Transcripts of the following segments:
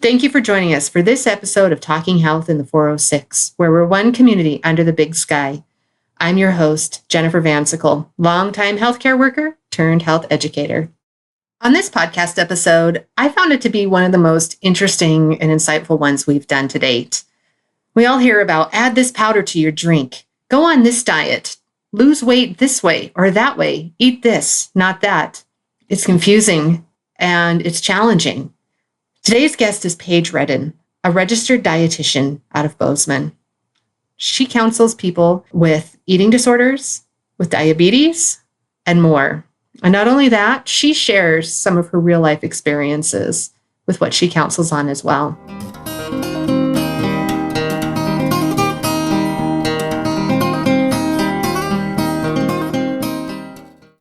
Thank you for joining us for this episode of Talking Health in the 406, where we're one community under the big sky. I'm your host, Jennifer Vansickle, longtime healthcare worker turned health educator. On this podcast episode, I found it to be one of the most interesting and insightful ones we've done to date. We all hear about add this powder to your drink, go on this diet, lose weight this way or that way, eat this, not that. It's confusing and it's challenging. Today's guest is Paige Reddan, a registered dietitian out of Bozeman. She counsels people with eating disorders, with diabetes, and more. And not only that, she shares some of her real-life experiences with what she counsels on as well.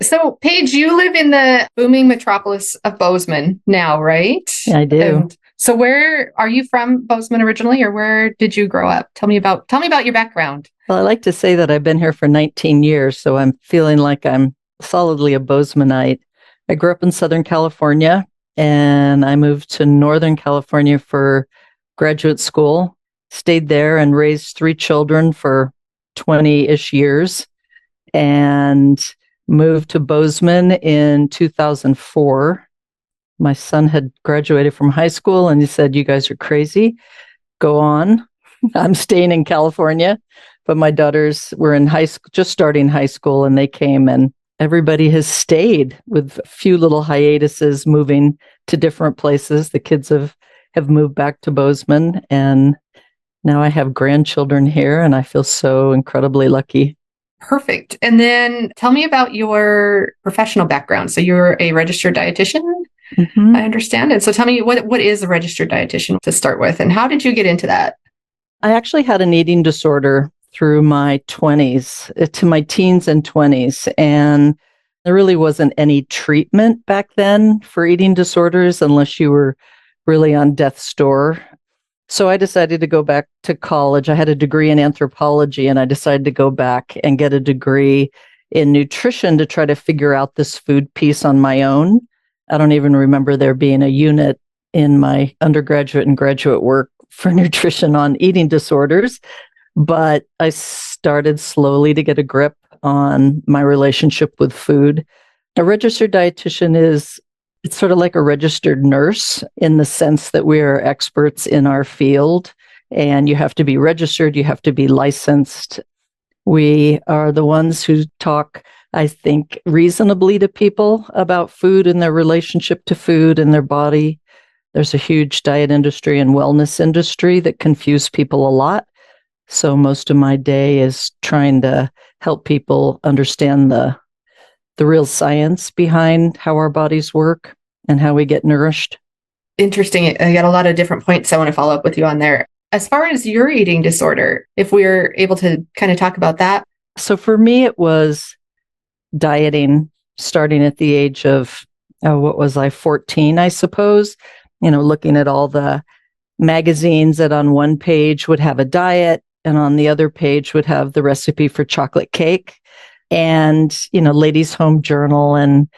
So, Paige, you live in the booming metropolis of Bozeman now, right? I do. And so where are you from, Bozeman originally, or where did you grow up? Tell me about your background. Well, I like to say that I've been here for 19 years, so I'm feeling like I'm solidly a Bozemanite. I grew up in Southern California, and I moved to Northern California for graduate school, stayed there and raised 3 children for 20-ish years, and moved to Bozeman in 2004. My son had graduated from high school and he said, "You guys are crazy. Go on." I'm staying in California, but my daughters were in high school, just starting high school, and they came, and everybody has stayed with a few little hiatuses moving to different places. The kids have moved back to Bozeman, and now I have grandchildren here, and I feel so incredibly lucky. Perfect. And then tell me about your professional background. So you're a registered dietitian, I understand. And so tell me, what is a registered dietitian to start with, and how did you get into that? I actually had an eating disorder through my 20s, to my teens and 20s, and there really wasn't any treatment back then for eating disorders unless you were really on death's door. So I decided to go back to college. I had a degree in anthropology, and I decided to go back and get a degree in nutrition to try to figure out this food piece on my own. I don't even remember there being a unit in my undergraduate and graduate work for nutrition on eating disorders, but I started slowly to get a grip on my relationship with food. A registered dietitian it's sort of like a registered nurse in the sense that we are experts in our field, and you have to be registered, you have to be licensed. We are the ones who talk, I think, reasonably to people about food and their relationship to food and their body. There's a huge diet industry and wellness industry that confuse people a lot. So most of my day is trying to help people understand the real science behind how our bodies work and how we get nourished. Interesting. I got a lot of different points I want to follow up with you on there. As far as your eating disorder, if we're able to kind of talk about that. So for me, it was dieting starting at the age of, 14, I suppose. Looking at all the magazines that on one page would have a diet and on the other page would have the recipe for chocolate cake, and, Ladies' Home Journal and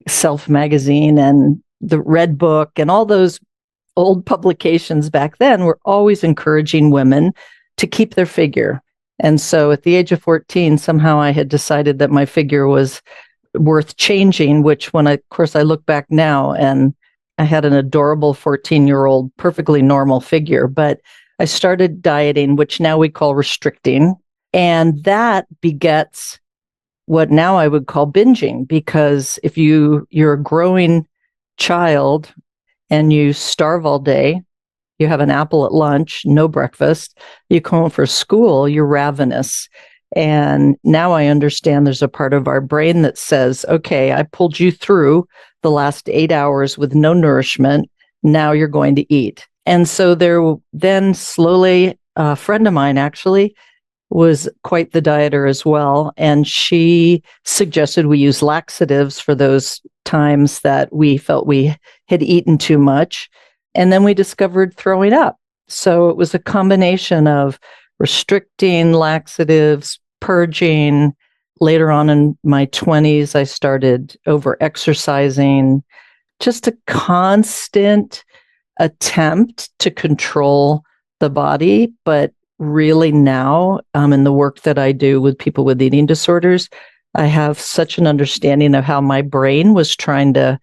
Self Magazine and the Red Book and all those old publications back then were always encouraging women to keep their figure. And so at the age of 14, somehow I had decided that my figure was worth changing, which of course I look back now and I had an adorable 14-year-old, perfectly normal figure, but I started dieting, which now we call restricting. And that begets what now I would call binging, because if you're a growing child and you starve all day, you have an apple at lunch, no breakfast, you come home for school, you're ravenous. And now I understand there's a part of our brain that says, okay, I pulled you through the last 8 hours with no nourishment. Now you're going to eat. And so then slowly, a friend of mine actually was quite the dieter as well. And she suggested we use laxatives for those times that we felt we had eaten too much. And then we discovered throwing up. So it was a combination of restricting, laxatives, purging. Later on in my 20s, I started over exercising, just a constant attempt to control the body, but really now, in the work that I do with people with eating disorders, I have such an understanding of how my brain was trying to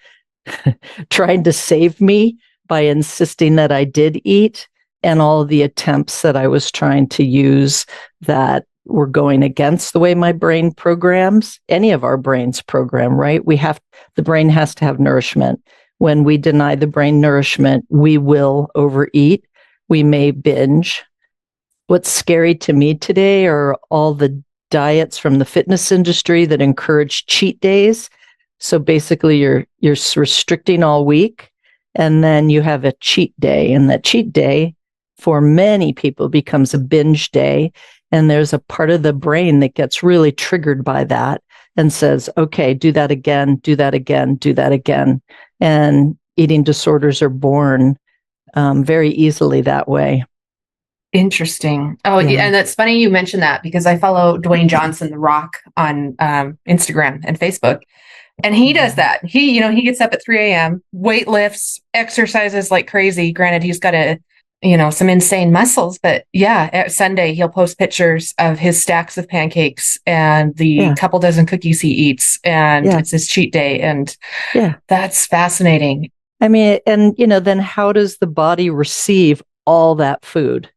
save me by insisting that I did eat, and all of the attempts that I was trying to use that were going against the way my brain programs. Any of our brains program, right? The brain has to have nourishment. When we deny the brain nourishment, we will overeat. We may binge. What's scary to me today are all the diets from the fitness industry that encourage cheat days. So basically you're restricting all week, and then you have a cheat day, and that cheat day for many people becomes a binge day. And there's a part of the brain that gets really triggered by that and says, okay, do that again, do that again, do that again. And eating disorders are born very easily that way. Interesting. Oh, yeah. And that's funny you mentioned that, because I follow Dwayne Johnson, The Rock, on Instagram and Facebook. And he does that. He gets up at 3 a.m., weight lifts, exercises like crazy. Granted, he's got some insane muscles, but yeah, at Sunday, he'll post pictures of his stacks of pancakes and the couple dozen cookies he eats. And it's his cheat day. And that's fascinating. I mean, and then how does the body receive all that food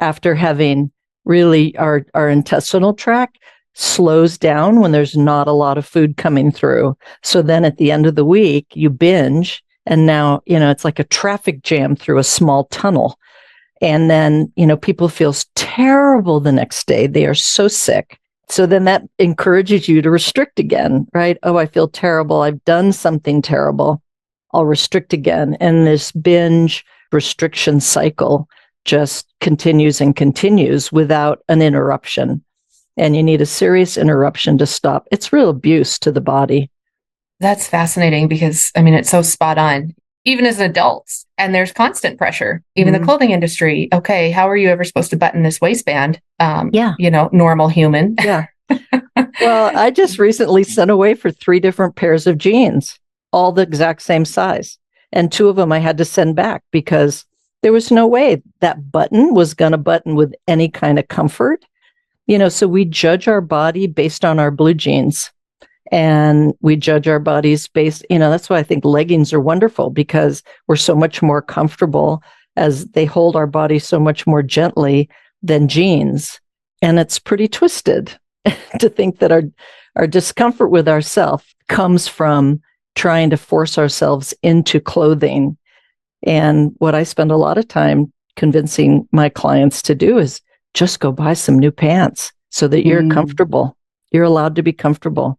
after having really our intestinal tract slows down when there's not a lot of food coming through. So then at the end of the week, you binge, and now, it's like a traffic jam through a small tunnel. And then, people feel terrible the next day. They are so sick. So then that encourages you to restrict again, right? Oh, I feel terrible. I've done something terrible. I'll restrict again. And this binge restriction cycle just continues and continues without an interruption. And you need a serious interruption to stop. It's real abuse to the body. That's fascinating, because it's so spot on, even as adults, and there's constant pressure, even the clothing industry. Okay, how are you ever supposed to button this waistband? Normal human. Yeah. Well, I just recently sent away for 3 different pairs of jeans, all the exact same size. And 2 of them I had to send back because there was no way that button was going to button with any kind of comfort. So we judge our body based on our blue jeans, and we judge our bodies based, that's why I think leggings are wonderful, because we're so much more comfortable, as they hold our body so much more gently than jeans. And it's pretty twisted to think that our discomfort with ourselves comes from trying to force ourselves into clothing. And what I spend a lot of time convincing my clients to do is just go buy some new pants so that you're comfortable. You're allowed to be comfortable.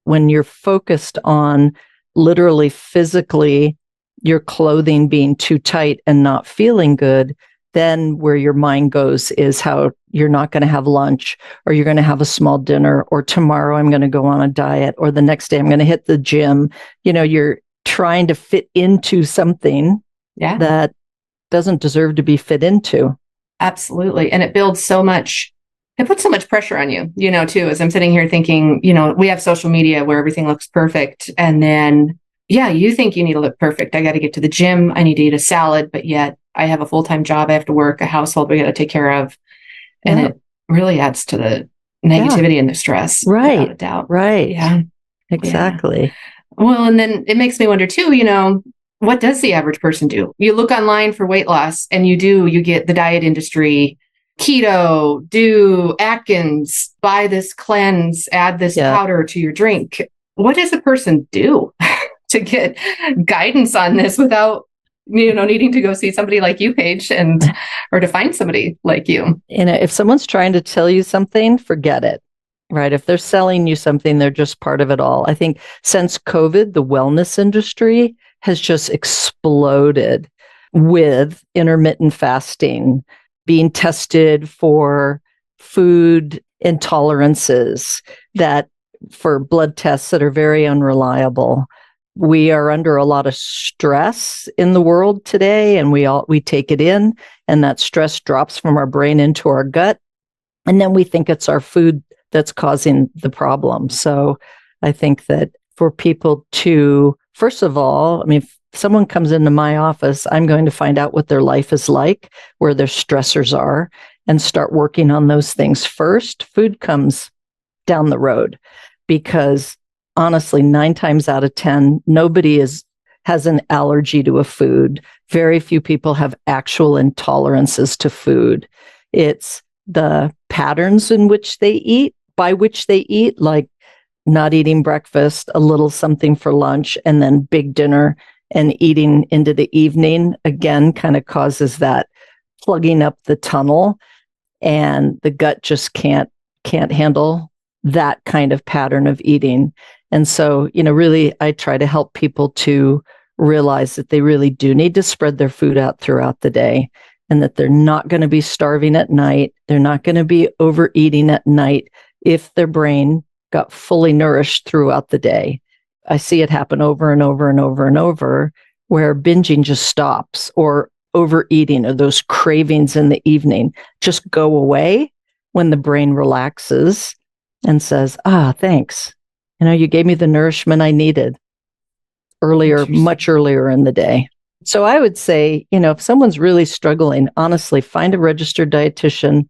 When you're focused on literally physically your clothing being too tight and not feeling good, then where your mind goes is how you're not going to have lunch, or you're going to have a small dinner, or tomorrow I'm going to go on a diet, or the next day I'm going to hit the gym. You're trying to fit into something that doesn't deserve to be fit into. Absolutely. And it puts so much pressure on you, too, as I'm sitting here thinking, we have social media where everything looks perfect. And then, you think you need to look perfect. I got to get to the gym. I need to eat a salad, but yet I have a full-time job. I have to work, a household we got to take care of. And it really adds to the negativity and the stress. Right. Without a doubt. Right. Yeah. Exactly. Yeah. Well, and then it makes me wonder too, what does the average person do? You look online for weight loss, and you get the diet industry, keto, do Atkins, buy this cleanse, add this powder to your drink. What does a person do to get guidance on this without, needing to go see somebody like you, Paige, or to find somebody like you? If someone's trying to tell you something, forget it. Right. If they're selling you something, they're just part of it all. I think since COVID, the wellness industry has just exploded with intermittent fasting, being tested for food intolerances, that for blood tests that are very unreliable. We are under a lot of stress in the world today, and we take it in, and that stress drops from our brain into our gut. And then we think it's our food that's causing the problem. So I think that for people to, first of all, someone comes into my office, I'm going to find out what their life is like, where their stressors are, and start working on those things first. Food comes down the road because honestly, 9 times out of 10, nobody has an allergy to a food. Very few people have actual intolerances to food. It's the patterns in which they eat, by which they eat, like not eating breakfast, a little something for lunch, and then big dinner and eating into the evening, again, kind of causes that plugging up the tunnel, and the gut just can't handle that kind of pattern of eating. And so, really, I try to help people to realize that they really do need to spread their food out throughout the day, and that they're not going to be starving at night. They're not going to be overeating at night if their brain got fully nourished throughout the day. I see it happen over and over and over and over, where binging just stops, or overeating, or those cravings in the evening just go away when the brain relaxes and says, thanks. You gave me the nourishment I needed earlier, much earlier in the day. So I would say, if someone's really struggling, honestly, find a registered dietitian,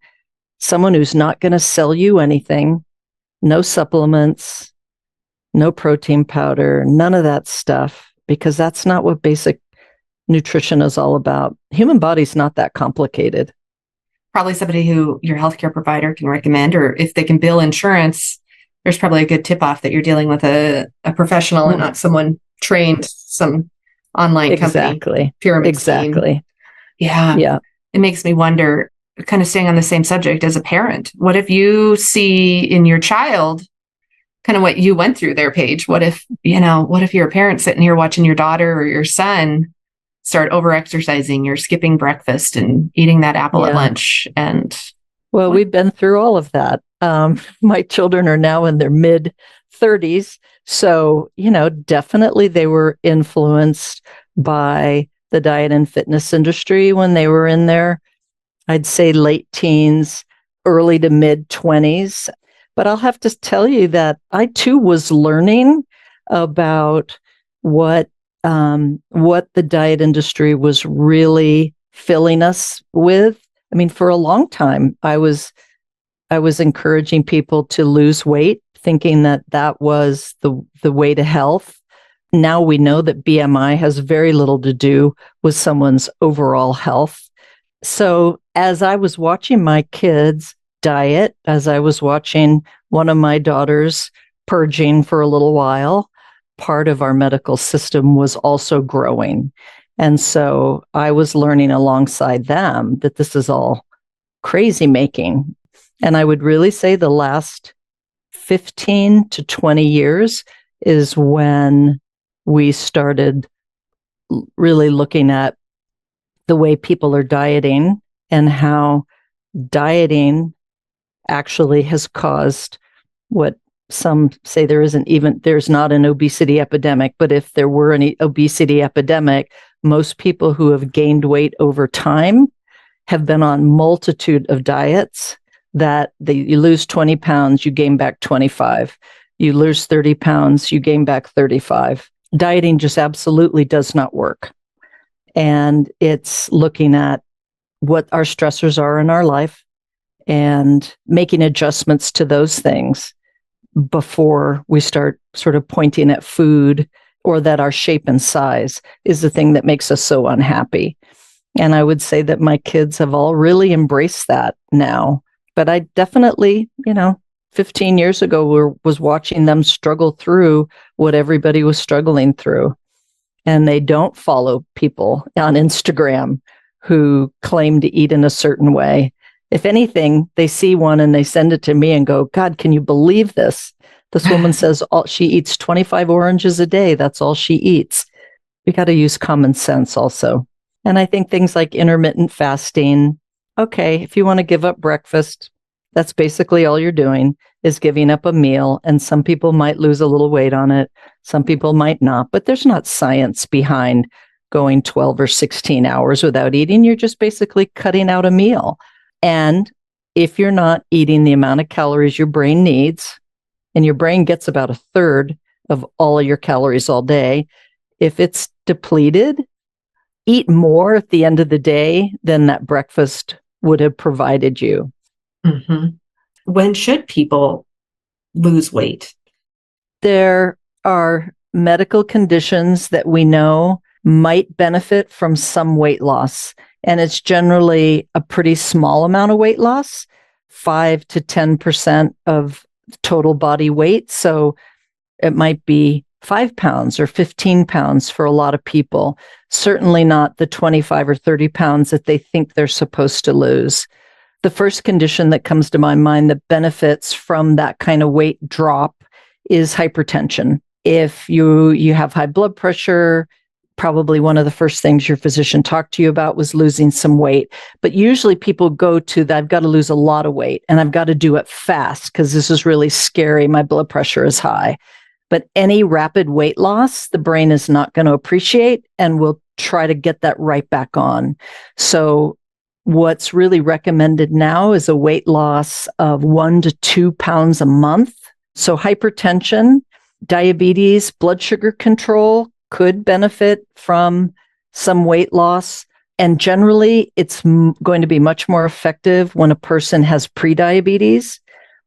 someone who's not going to sell you anything, no supplements, no protein powder, none of that stuff, because that's not what basic nutrition is all about. Human body's not that complicated. Probably somebody who your healthcare provider can recommend, or if they can bill insurance, there's probably a good tip off that you're dealing with a professional and not someone trained, some online company pyramid scheme. Yeah. It makes me wonder, kind of staying on the same subject, as a parent, what if you see in your child kind of what you went through there, Paige? What if you're a parent sitting here watching your daughter or your son start over-exercising, you're skipping breakfast and eating that apple at lunch? And we've been through all of that. My children are now in their mid-30s. So, definitely they were influenced by the diet and fitness industry when they were in their, I'd say, late teens, early to mid-20s. But I'll have to tell you that I too was learning about what the diet industry was really filling us with. I mean, for a long time, I was encouraging people to lose weight, thinking that was the way to health. Now we know that BMI has very little to do with someone's overall health. So as I was watching my kids diet, as I was watching one of my daughters purging for a little while, part of our medical system was also growing. And so I was learning alongside them that this is all crazy making. And I would really say the last 15 to 20 years is when we started really looking at the way people are dieting, and how dieting actually has caused what some say there's not an obesity epidemic, but if there were an obesity epidemic, most people who have gained weight over time have been on multitude of diets that you lose 20 pounds, you gain back 25. You lose 30 pounds, you gain back 35. Dieting just absolutely does not work. And it's looking at what our stressors are in our life and making adjustments to those things before we start sort of pointing at food, or that our shape and size is the thing that makes us so unhappy. And I would say that my kids have all really embraced that now. But I definitely, 15 years ago, was watching them struggle through what everybody was struggling through. And they don't follow people on Instagram who claim to eat in a certain way. If anything, they see one and they send it to me and go, God, can you believe this? This woman says she eats 25 oranges a day. That's all she eats. We got to use common sense also. And I think things like intermittent fasting, okay, if you want to give up breakfast, that's basically all you're doing is giving up a meal. And some people might lose a little weight on it. Some people might not, but there's not science behind going 12 or 16 hours without eating. You're just basically cutting out a meal. And if you're not eating the amount of calories your brain needs, and your brain gets about a third of all of your calories all day, If it's depleted, eat more at the end of the day than that breakfast would have provided you. Mm-hmm. When should people lose weight? There are medical conditions that we know might benefit from some weight loss. And it's generally a pretty small amount of weight loss, 5 to 10% of total body weight. So it might be 5 pounds or 15 pounds for a lot of people, certainly not the 25 or 30 pounds that they think they're supposed to lose. The first condition that comes to my mind that benefits from that kind of weight drop is hypertension. If you have high blood pressure, probably one of the first things your physician talked to you about was losing some weight. But usually people go to that, I've got to lose a lot of weight and I've got to do it fast because this is really scary. My blood pressure is high. But any rapid weight loss, the brain is not going to appreciate and will try to get that right back on. So what's really recommended now is a weight loss of 1 to 2 pounds a month. So hypertension, diabetes, blood sugar control could benefit from some weight loss. And generally, it's going to be much more effective when a person has prediabetes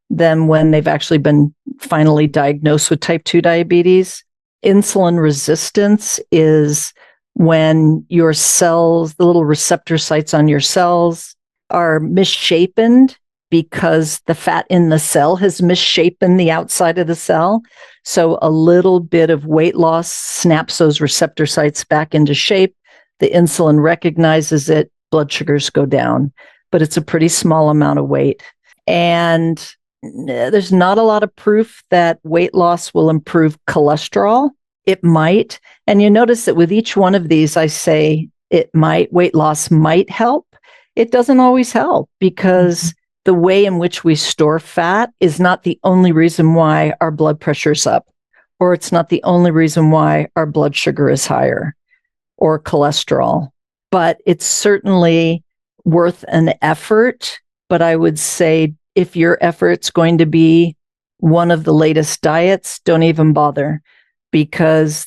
than when they've actually been finally diagnosed with type 2 diabetes. Insulin resistance is when your cells, the little receptor sites on your cells, are misshapen because the fat in the cell has misshapen the outside of the cell. So a little bit of weight loss snaps those receptor sites back into shape. The insulin recognizes it, blood sugars go down, but it's a pretty small amount of weight. And there's not a lot of proof that weight loss will improve cholesterol. It might. And you notice that with each one of these, I say it might, weight loss might help. It doesn't always help because the way in which we store fat is not the only reason why our blood pressure is up, or it's not the only reason why our blood sugar is higher or cholesterol. But it's certainly worth an effort. But I would say if your effort's going to be one of the latest diets, don't even bother because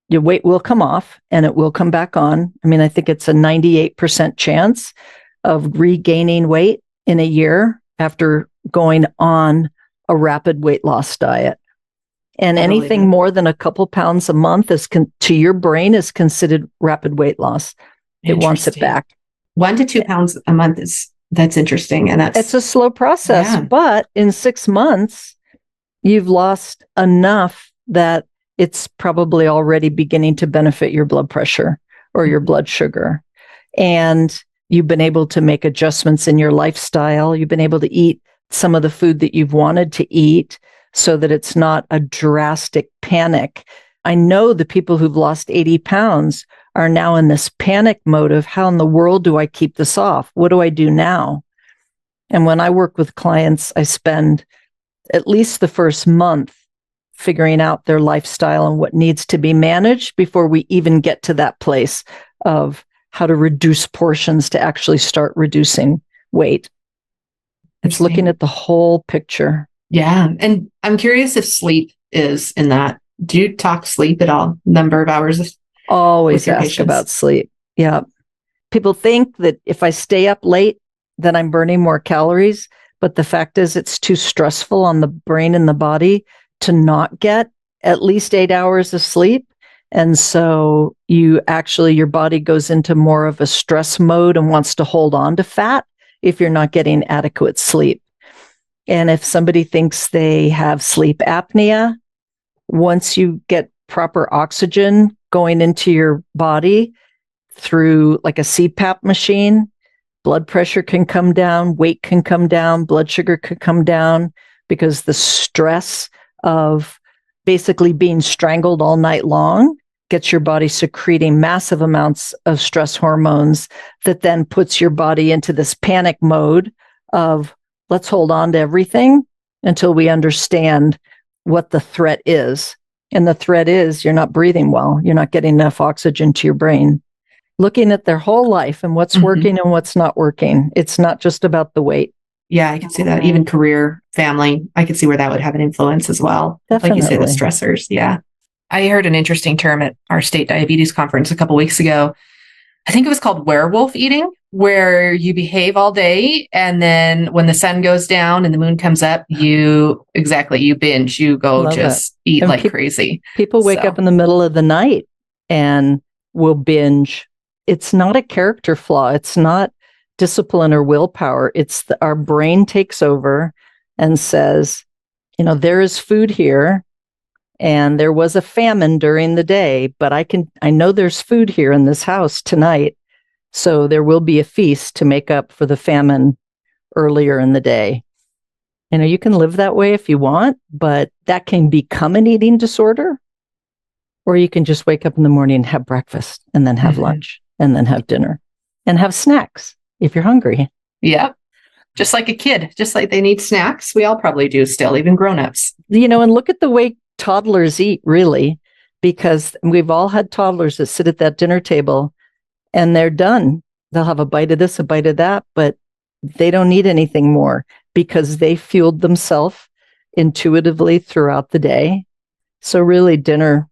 your weight will come off and it will come back on. I mean, I think it's a 98% chance of regaining weight in a year after going on a rapid weight loss diet. And anything more than a couple pounds a month is to your brain is considered rapid weight loss. It wants it back. 1 to 2 pounds a month that's interesting. And it's a slow process, but in 6 months, you've lost enough that it's probably already beginning to benefit your blood pressure or your blood sugar. And you've been able to make adjustments in your lifestyle. You've been able to eat some of the food that you've wanted to eat so that it's not a drastic panic. I know the people who've lost 80 pounds are now in this panic mode of how in the world do I keep this off? What do I do now? And when I work with clients, I spend at least the first month figuring out their lifestyle and what needs to be managed before we even get to that place of how to reduce portions to actually start reducing weight. It's looking at the whole picture. Yeah. And I'm curious if sleep is in that. Do you talk sleep at all? Number of hours? Always ask about sleep. Yeah. People think that if I stay up late, then I'm burning more calories. But the fact is, it's too stressful on the brain and the body to not get at least 8 hours of sleep. And so your body goes into more of a stress mode and wants to hold on to fat if you're not getting adequate sleep. And if somebody thinks they have sleep apnea, once you get proper oxygen going into your body through like a CPAP machine, blood pressure can come down, weight can come down, blood sugar could come down because the stress of basically being strangled all night long gets your body secreting massive amounts of stress hormones that then puts your body into this panic mode of let's hold on to everything until we understand what the threat is. And the threat is you're not breathing well. You're not getting enough oxygen to your brain. Looking at their whole life and what's working and what's not working. It's not just about the weight. Yeah, I can see that. Even career, family, I could see where that would have an influence as well. Definitely. Like you say, the stressors. Yeah. I heard an interesting term at our state diabetes conference a couple weeks ago. I think it was called werewolf eating, where you behave all day, and then when the sun goes down and the moon comes up, you binge, you go Love just it. eat And like crazy. People wake up in the middle of the night and will binge. It's not a character flaw. It's not discipline or willpower. It's our brain takes over and says, there is food here and there was a famine during the day, but I know there's food here in this house tonight. So there will be a feast to make up for the famine earlier in the day. You can live that way if you want, but that can become an eating disorder. Or you can just wake up in the morning and have breakfast and then have lunch and then have dinner and have snacks if you're hungry. Yeah. Just like a kid, just like they need snacks. We all probably do still, even grown-ups. And look at the way toddlers eat, really, because we've all had toddlers that sit at that dinner table and they're done. They'll have a bite of this, a bite of that, but they don't need anything more because they fueled themselves intuitively throughout the day. So really, dinner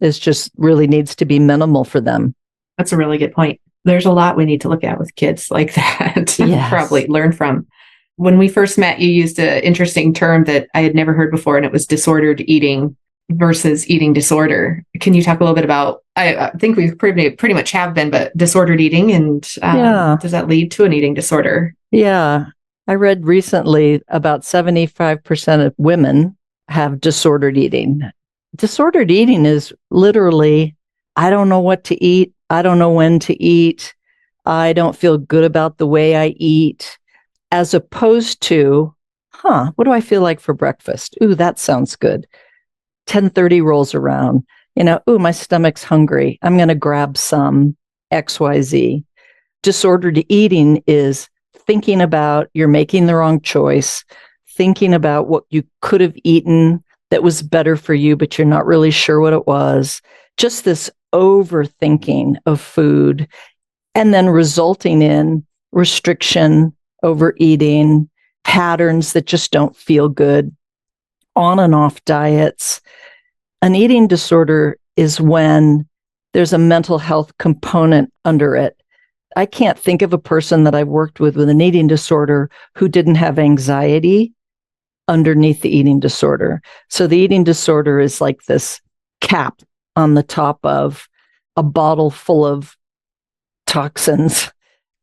is just really needs to be minimal for them. That's a really good point. There's a lot we need to look at with kids like that. Yes. Probably learn from. When we first met, you used an interesting term that I had never heard before, and it was disordered eating versus eating disorder. Can you talk a little bit about, I think we pretty much have been, but disordered eating, and does that lead to an eating disorder? Yeah. I read recently about 75% of women have disordered eating. Disordered eating is literally, I don't know what to eat. I don't know when to eat. I don't feel good about the way I eat, as opposed to, what do I feel like for breakfast? Ooh, that sounds good. 10:30 rolls around, my stomach's hungry. I'm going to grab some XYZ. Disordered eating is thinking about you're making the wrong choice, thinking about what you could have eaten that was better for you, but you're not really sure what it was. Just this overthinking of food, and then resulting in restriction, overeating, patterns that just don't feel good, on and off diets. An eating disorder is when there's a mental health component under it. I can't think of a person that I've worked with an eating disorder who didn't have anxiety underneath the eating disorder. So the eating disorder is like this cap on the top of a bottle full of toxins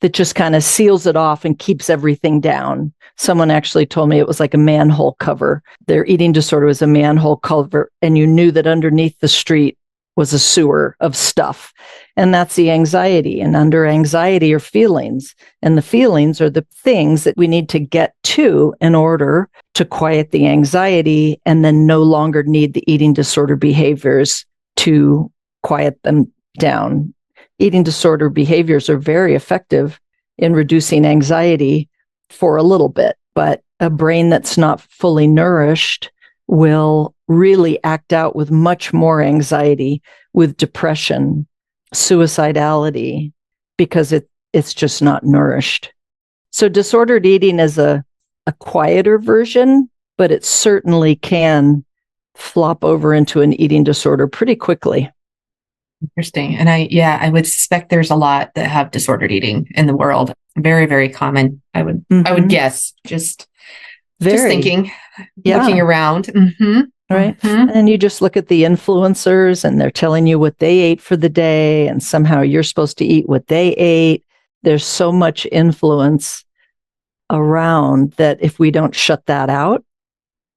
that just kind of seals it off and keeps everything down. Someone actually told me it was like a manhole cover. Their eating disorder was a manhole cover, and you knew that underneath the street was a sewer of stuff. And that's the anxiety. And under anxiety are feelings. And the feelings are the things that we need to get to in order to quiet the anxiety and then no longer need the eating disorder behaviors to quiet them down. Eating disorder behaviors are very effective in reducing anxiety for a little bit, but a brain that's not fully nourished will really act out with much more anxiety, with depression, suicidality, because it's just not nourished. So disordered eating is a quieter version, but it certainly can flop over into an eating disorder pretty quickly. Interesting. And I would suspect there's a lot that have disordered eating in the world. Very, very common. I would guess, just thinking, looking around. Right. And you just look at the influencers and they're telling you what they ate for the day, and somehow you're supposed to eat what they ate. There's so much influence around that if we don't shut that out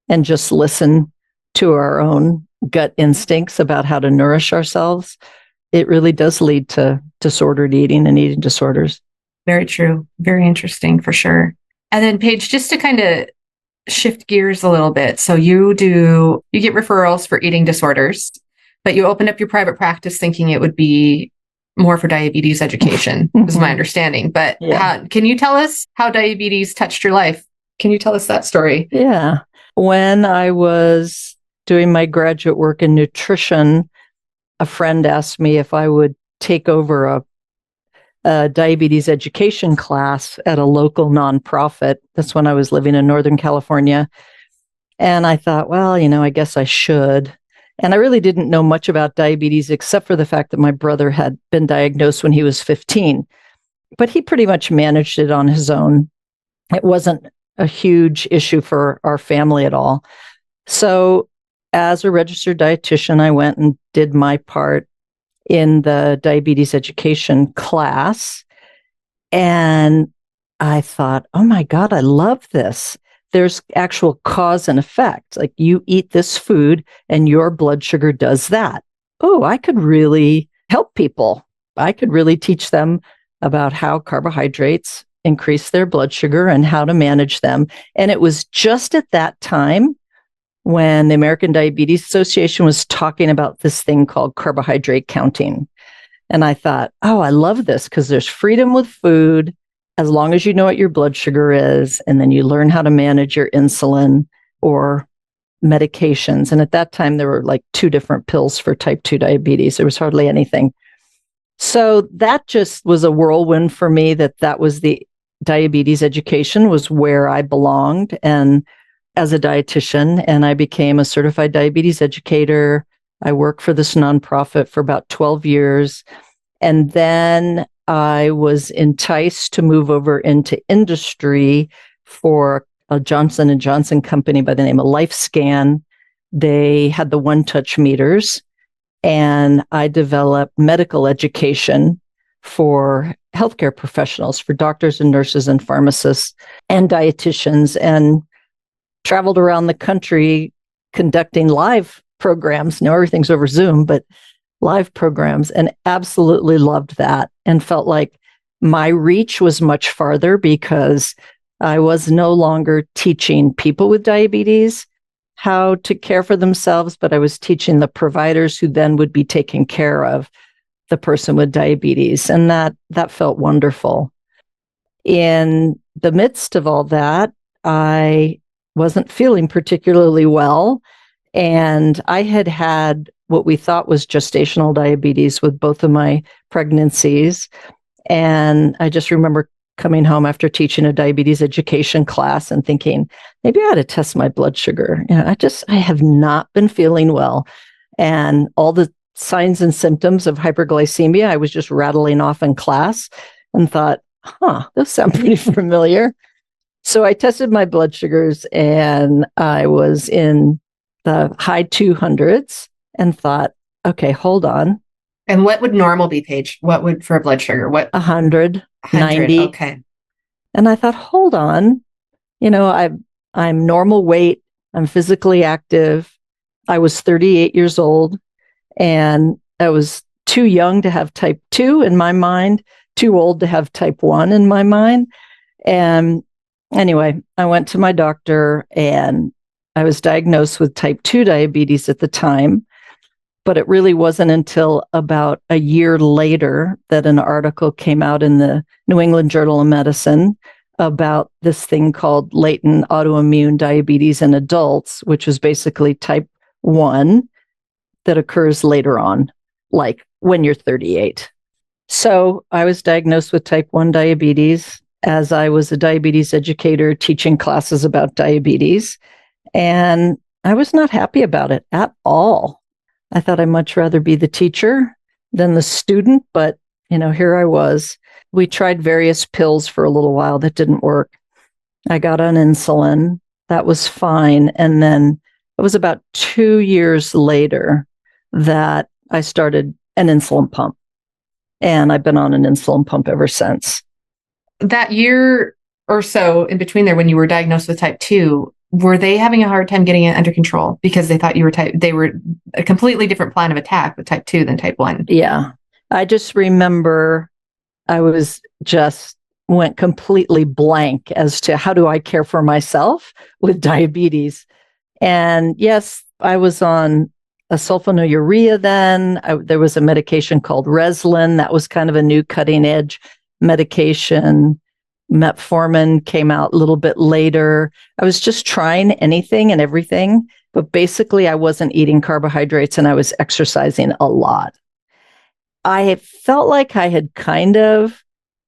and just listen to our own gut instincts about how to nourish ourselves, it really does lead to disordered eating and eating disorders. Very true. Very interesting for sure. And then Paige, just to kind of shift gears a little bit. So you get referrals for eating disorders, but you opened up your private practice thinking it would be more for diabetes education, is my understanding. But can you tell us how diabetes touched your life? Can you tell us that story? Yeah. When I was doing my graduate work in nutrition, a friend asked me if I would take over a diabetes education class at a local nonprofit. That's when I was living in Northern California. And I thought, well, I guess I should. And I really didn't know much about diabetes except for the fact that my brother had been diagnosed when he was 15. But he pretty much managed it on his own. It wasn't a huge issue for our family at all. So, as a registered dietitian, I went and did my part in the diabetes education class. And I thought, oh my God, I love this. There's actual cause and effect. Like you eat this food and your blood sugar does that. Oh, I could really help people. I could really teach them about how carbohydrates increase their blood sugar and how to manage them. And it was just at that time when the American Diabetes Association was talking about this thing called carbohydrate counting. And I thought, oh, I love this because there's freedom with food as long as you know what your blood sugar is, and then you learn how to manage your insulin or medications. And at that time, there were like 2 different pills for type 2 diabetes. There was hardly anything. So that just was a whirlwind for me, that was the diabetes education was where I belonged. And as a dietitian, and I became a certified diabetes educator. I worked for this nonprofit for about 12 years. And then I was enticed to move over into industry for a Johnson & Johnson company by the name of LifeScan. They had the one-touch meters, and I developed medical education for healthcare professionals, for doctors and nurses and pharmacists and dietitians, and traveled around the country conducting live programs. Now everything's over Zoom, but live programs, and absolutely loved that and felt like my reach was much farther because I was no longer teaching people with diabetes how to care for themselves, but I was teaching the providers who then would be taking care of the person with diabetes. And that felt wonderful. In the midst of all that, I wasn't feeling particularly well. And I had what we thought was gestational diabetes with both of my pregnancies. And I just remember coming home after teaching a diabetes education class and thinking, maybe I ought to test my blood sugar. I have not been feeling well. And all the signs and symptoms of hyperglycemia, I was just rattling off in class and thought, those sound pretty familiar. So I tested my blood sugars and I was in the high 200s and thought, okay, hold on. And what would normal be, Paige? What would for a blood sugar? What? 100, 90. Okay. And I thought, hold on, I'm normal weight. I'm physically active. I was 38 years old and I was too young to have type 2 in my mind, too old to have type 1 in my mind. And anyway, I went to my doctor and I was diagnosed with type 2 diabetes at the time, but it really wasn't until about a year later that an article came out in the New England Journal of Medicine about this thing called latent autoimmune diabetes in adults, which is basically type 1 that occurs later on, like when you're 38. So I was diagnosed with type 1 diabetes as I was a diabetes educator teaching classes about diabetes. And I was not happy about it at all. I thought I'd much rather be the teacher than the student, but here I was. We tried various pills for a little while that didn't work. I got on insulin. That was fine. And then it was about 2 years later that I started an insulin pump. And I've been on an insulin pump ever since. That year or so in between there, when you were diagnosed with type 2, were they having a hard time getting it under control because they thought they were a completely different plan of attack with type 2 than type 1? Yeah. I just remember I went completely blank as to how do I care for myself with diabetes. And yes, I was on a sulfonylurea then. There was a medication called Reslin. That was kind of a new cutting edge medication. Metformin came out a little bit later. I was just trying anything and everything, but basically I wasn't eating carbohydrates and I was exercising a lot. I felt like I had kind of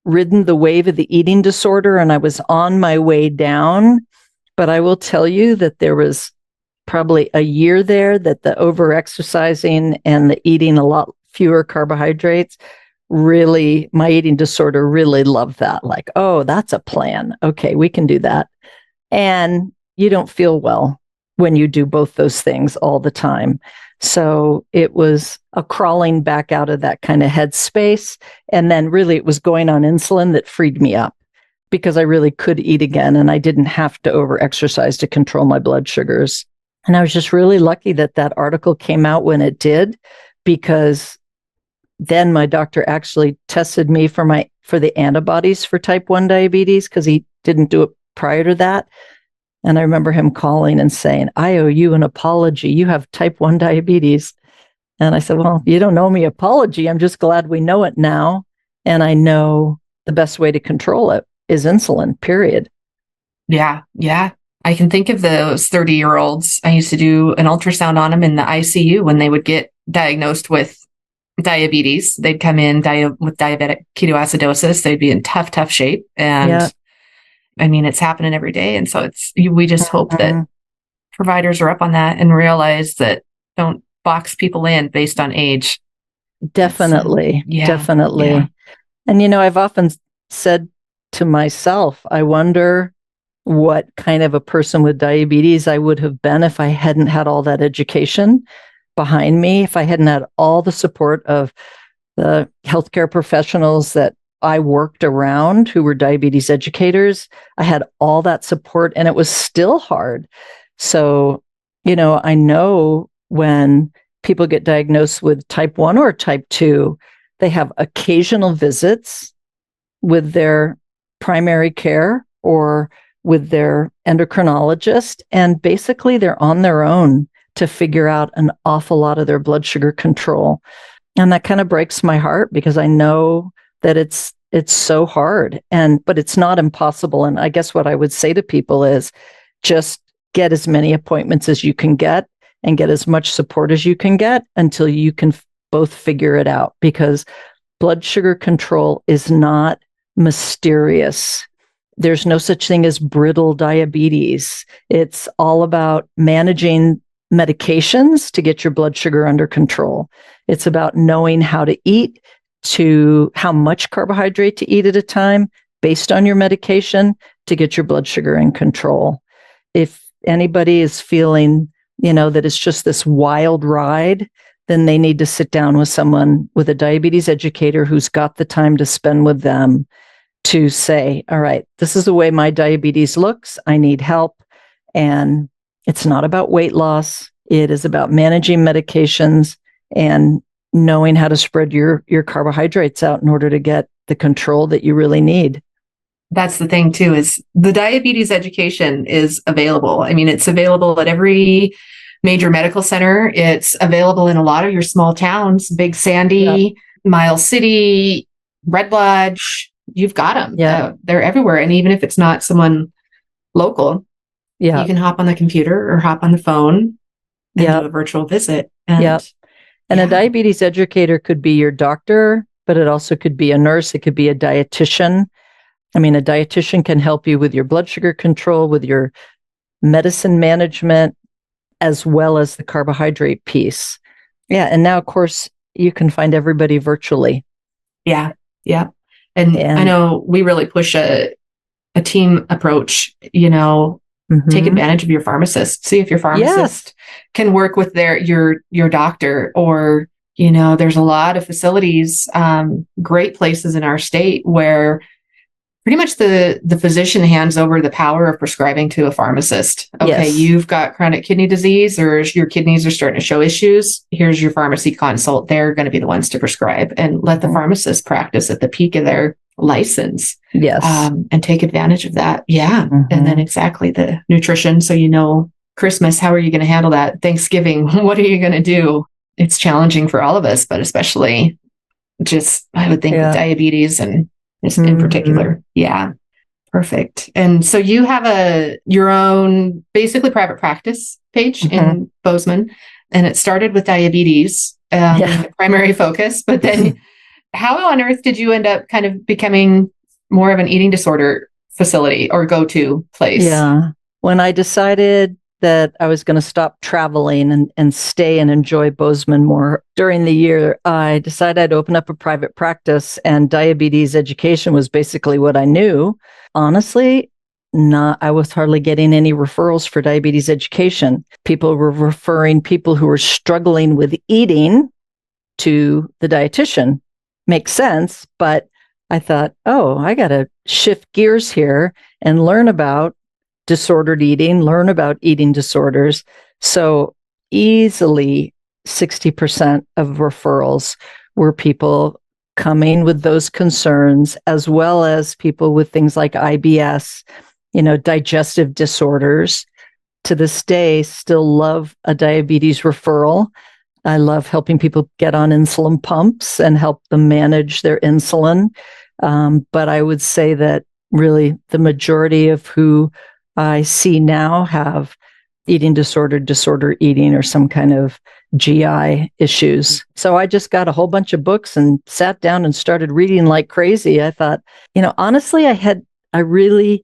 ridden the wave of the eating disorder and I was on my way down, but I will tell you that there was probably a year there that the over exercising and the eating a lot fewer carbohydrates really, my eating disorder really loved that. Like, oh, that's a plan. Okay, we can do that. And you don't feel well when you do both those things all the time. So it was a crawling back out of that kind of headspace. And then really it was going on insulin that freed me up because I really could eat again and I didn't have to over exercise to control my blood sugars. And I was just really lucky that that article came out when it did, because then my doctor actually tested me for the antibodies for type 1 diabetes, because he didn't do it prior to that. And I remember him calling and saying, I owe you an apology. You have type 1 diabetes. And I said, well, you don't owe me an apology. I'm just glad we know it now. And I know the best way to control it is insulin, period. Yeah. Yeah. I can think of those 30-year-olds. I used to do an ultrasound on them in the ICU when they would get diagnosed with diabetes. They'd come in with diabetic ketoacidosis. They'd be in tough shape. And I mean, it's happening every day. And so we just hope that providers are up on that and realize that don't box people in based on age. Definitely. Definitely. Yeah. And, I've often said to myself, I wonder what kind of a person with diabetes I would have been if I hadn't had all that education behind me, if I hadn't had all the support of the healthcare professionals that I worked around who were diabetes educators. I had all that support and it was still hard. So, I know when people get diagnosed with type 1 or type 2, they have occasional visits with their primary care or with their endocrinologist. And basically they're on their own to figure out an awful lot of their blood sugar control. And that kind of breaks my heart because I know that it's so hard, but it's not impossible. And I guess what I would say to people is just get as many appointments as you can get and get as much support as you can get until you can both figure it out, because blood sugar control is not mysterious. There's no such thing as brittle diabetes. It's all about managing medications to get your blood sugar under control. It's about knowing how to eat, to how much carbohydrate to eat at a time based on your medication to get your blood sugar in control. If anybody is feeling, that it's just this wild ride, then they need to sit down with someone, with a diabetes educator who's got the time to spend with them to say, all right, this is the way my diabetes looks. I need help. And it's not about weight loss. It is about managing medications and knowing how to spread your carbohydrates out in order to get the control that you really need. That's the thing too, is the diabetes education is available. I mean, it's available at every major medical center. It's available in a lot of your small towns, Big Sandy, Miles City, Red Lodge. You've got them. Yeah. They're everywhere. And even if it's not someone local, you can hop on the computer or hop on the phone and do a virtual visit. And a diabetes educator could be your doctor, but it also could be a nurse. It could be a dietitian. I mean, a dietitian can help you with your blood sugar control, with your medicine management, as well as the carbohydrate piece. Yeah. And now, of course, you can find everybody virtually. Yeah. Yeah. And I know we really push a team approach, take advantage of your pharmacist. See if your pharmacist can work with your doctor, or, there's a lot of facilities, great places in our state where pretty much the physician hands over the power of prescribing to a pharmacist. Okay, you've got chronic kidney disease, or your kidneys are starting to show issues. Here's your pharmacy consult. They're going to be the ones to prescribe, and let the pharmacist practice at the peak of their license. Yes. And take advantage of that. Yeah. And then exactly the nutrition. So, Christmas, how are you going to handle that? Thanksgiving, what are you going to do? It's challenging for all of us, but especially I would think with diabetes and in particular. Yeah. Perfect. And so you have your own basically private practice, Paige, in Bozeman, and it started with diabetes, the primary focus, but then how on earth did you end up kind of becoming more of an eating disorder facility or go-to place? Yeah. When I decided that I was going to stop traveling and stay and enjoy Bozeman more during the year, I decided I'd open up a private practice, and diabetes education was basically what I knew. Honestly, I was hardly getting any referrals for diabetes education. People were referring people who were struggling with eating to the dietitian. Makes sense, but I thought, oh, I got to shift gears here and learn about disordered eating, learn about eating disorders. So easily 60% of referrals were people coming with those concerns, as well as people with things like IBS, digestive disorders. To this day, still love a diabetes referral. I love helping people get on insulin pumps and help them manage their insulin. But I would say that really the majority of who I see now have eating disorder eating, or some kind of GI issues. So I just got a whole bunch of books and sat down and started reading like crazy. I thought, honestly, I really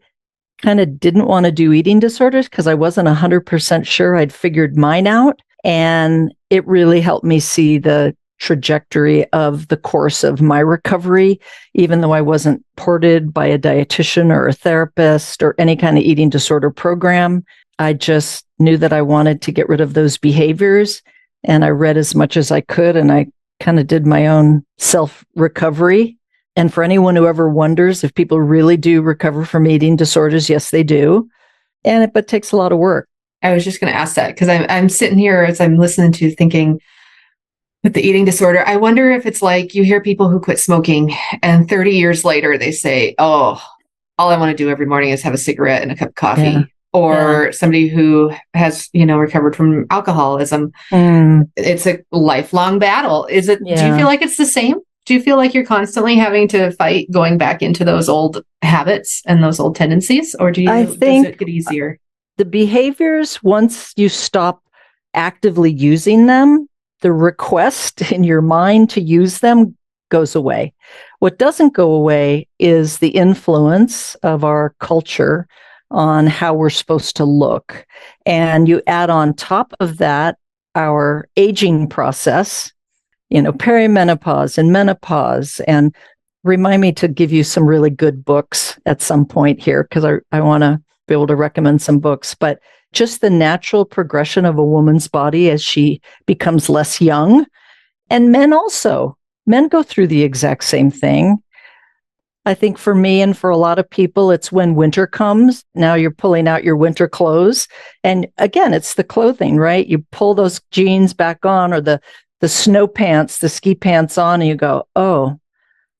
kind of didn't want to do eating disorders because I wasn't 100% sure I'd figured mine out. And it really helped me see the trajectory of the course of my recovery, even though I wasn't ported by a dietitian or a therapist or any kind of eating disorder program. I just knew that I wanted to get rid of those behaviors. And I read as much as I could, and I kind of did my own self-recovery. And for anyone who ever wonders if people really do recover from eating disorders, yes, they do. But it takes a lot of work. I was just going to ask that because I'm sitting here as I'm listening to thinking, with the eating disorder, I wonder if it's like you hear people who quit smoking and 30 years later they say, oh, all I want to do every morning is have a cigarette and a cup of coffee. Yeah. Or somebody who has, recovered from alcoholism. It's a lifelong battle. Is it? Yeah. Do you feel like it's the same? Do you feel like you're constantly having to fight going back into those old habits and those old tendencies? Or does it get easier? The behaviors, once you stop actively using them, the request in your mind to use them goes away. What doesn't go away is the influence of our culture on how we're supposed to look. And you add on top of that our aging process, perimenopause and menopause. And remind me to give you some really good books at some point here, because I want to be able to recommend some books. But just the natural progression of a woman's body as she becomes less young. And men go through the exact same thing. I think for me and for a lot of people, it's when winter comes. Now you're pulling out your winter clothes. And again, it's the clothing, right? You pull those jeans back on, or the snow pants, the ski pants on, and you go, oh,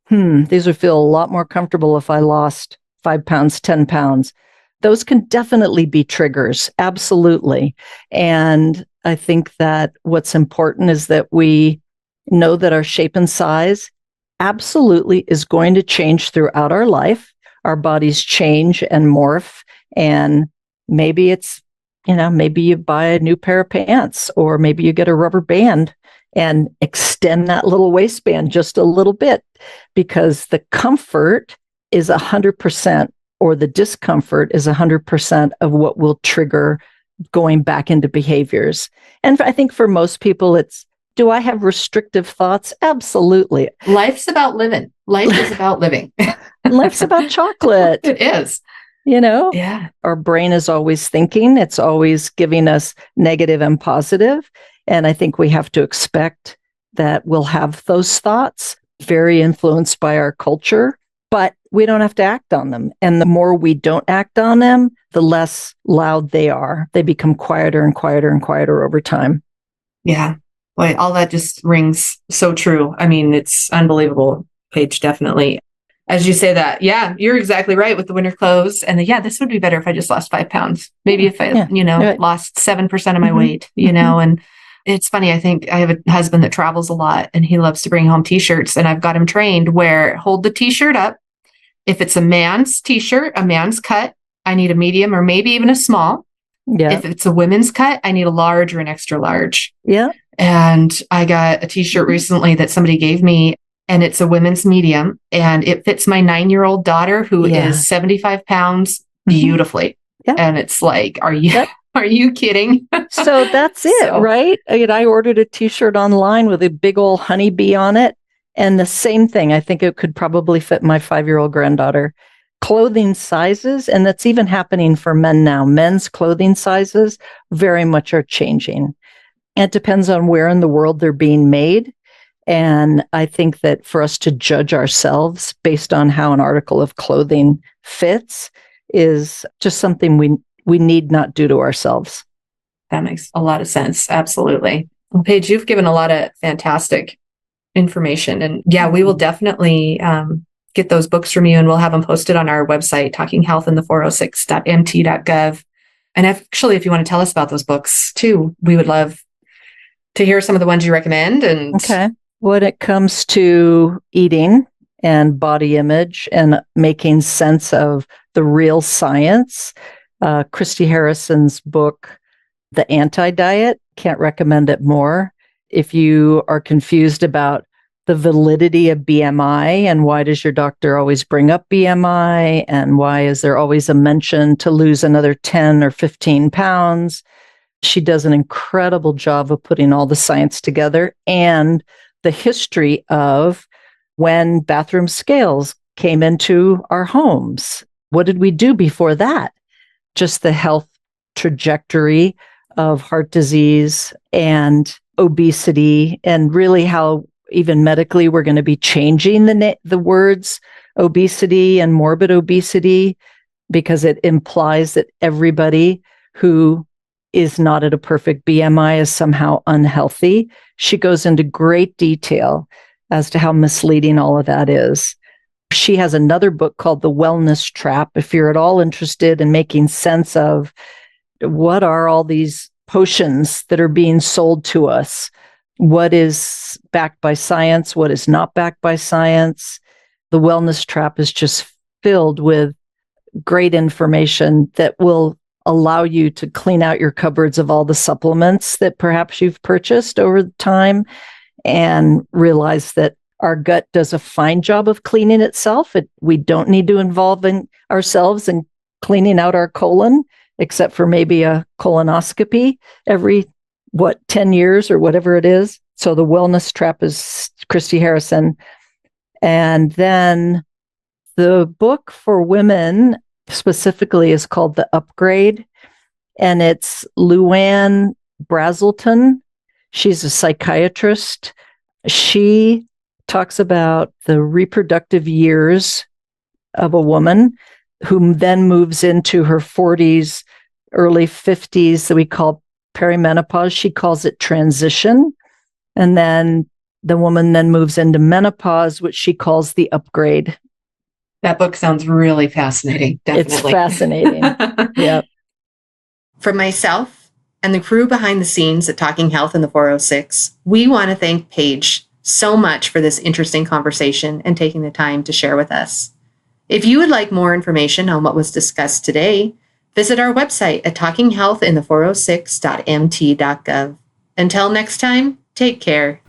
these would feel a lot more comfortable if I lost 5 pounds, 10 pounds. Those can definitely be triggers. Absolutely. And I think that what's important is that we know that our shape and size absolutely is going to change throughout our life. Our bodies change and morph. And maybe it's, maybe you buy a new pair of pants, or maybe you get a rubber band and extend that little waistband just a little bit, because the comfort is 100%. Or the discomfort is 100% of what will trigger going back into behaviors. And I think for most people, do I have restrictive thoughts? Absolutely. Life's about living. Life is about living. Life's about chocolate. It is. Yeah. Our brain is always thinking. It's always giving us negative and positive. And I think we have to expect that we'll have those thoughts, very influenced by our culture. But we don't have to act on them. And the more we don't act on them, the less loud they are. They become quieter and quieter and quieter over time. Yeah. Boy, all that just rings so true. I mean, it's unbelievable, Paige, definitely. As you say that, yeah, you're exactly right with the winter clothes. And this would be better if I just lost 5 pounds. Maybe if I, lost 7% of my weight, and it's funny. I think I have a husband that travels a lot, and he loves to bring home t-shirts, and I've got him trained where hold the t-shirt up. If it's a man's t-shirt, a man's cut, I need a medium or maybe even a small. Yeah. If it's a women's cut, I need a large or an extra large. Yeah. And I got a t-shirt recently that somebody gave me, and it's a women's medium, and it fits my 9-year-old daughter who is 75 pounds beautifully. Yeah. And it's like, are you, Are you kidding? So that's it, right? I ordered a t-shirt online with a big old honeybee on it. And the same thing, I think it could probably fit my 5-year-old granddaughter. Clothing sizes, and that's even happening for men now. Men's clothing sizes very much are changing. It depends on where in the world they're being made. And I think that for us to judge ourselves based on how an article of clothing fits is just something we need not do to ourselves. That makes a lot of sense. Absolutely. Well, Paige, you've given a lot of fantastic information. And yeah, we will definitely get those books from you, and we'll have them posted on our website, talkinghealthinthe406.mt.gov. And actually, if you want to tell us about those books too, we would love to hear some of the ones you recommend. And okay. When it comes to eating and body image and making sense of the real science, Christy Harrison's book, The Anti-Diet, can't recommend it more. If you are confused about the validity of BMI and why does your doctor always bring up BMI and why is there always a mention to lose another 10 or 15 pounds, she does an incredible job of putting all the science together and the history of when bathroom scales came into our homes. What did we do before that? Just the health trajectory of heart disease and obesity, and really how even medically we're going to be changing the words obesity and morbid obesity, because it implies that everybody who is not at a perfect BMI is somehow unhealthy. She goes into great detail as to how misleading all of that is. She has another book called The Wellness Trap. If you're at all interested in making sense of what are all these potions that are being sold to us, what is backed by science, what is not backed by science, The Wellness Trap is just filled with great information that will allow you to clean out your cupboards of all the supplements that perhaps you've purchased over time and realize that our gut does a fine job of cleaning itself. We don't need to involve ourselves in cleaning out our colon, except for maybe a colonoscopy every, 10 years or whatever it is. So The Wellness Trap is Christy Harrison. And then the book for women specifically is called The Upgrade, and it's Luann Brazelton. She's a psychiatrist. She talks about the reproductive years of a woman who then moves into her 40s, early 50s that we call perimenopause. She calls it transition. And then the woman then moves into menopause, which she calls the upgrade. That book sounds really fascinating. Definitely. It's fascinating. Yeah. For myself and the crew behind the scenes at Talking Health in the 406, we want to thank Paige so much for this interesting conversation and taking the time to share with us. If you would like more information on what was discussed today, visit our website at talkinghealthinthe406.mt.gov. Until next time, take care.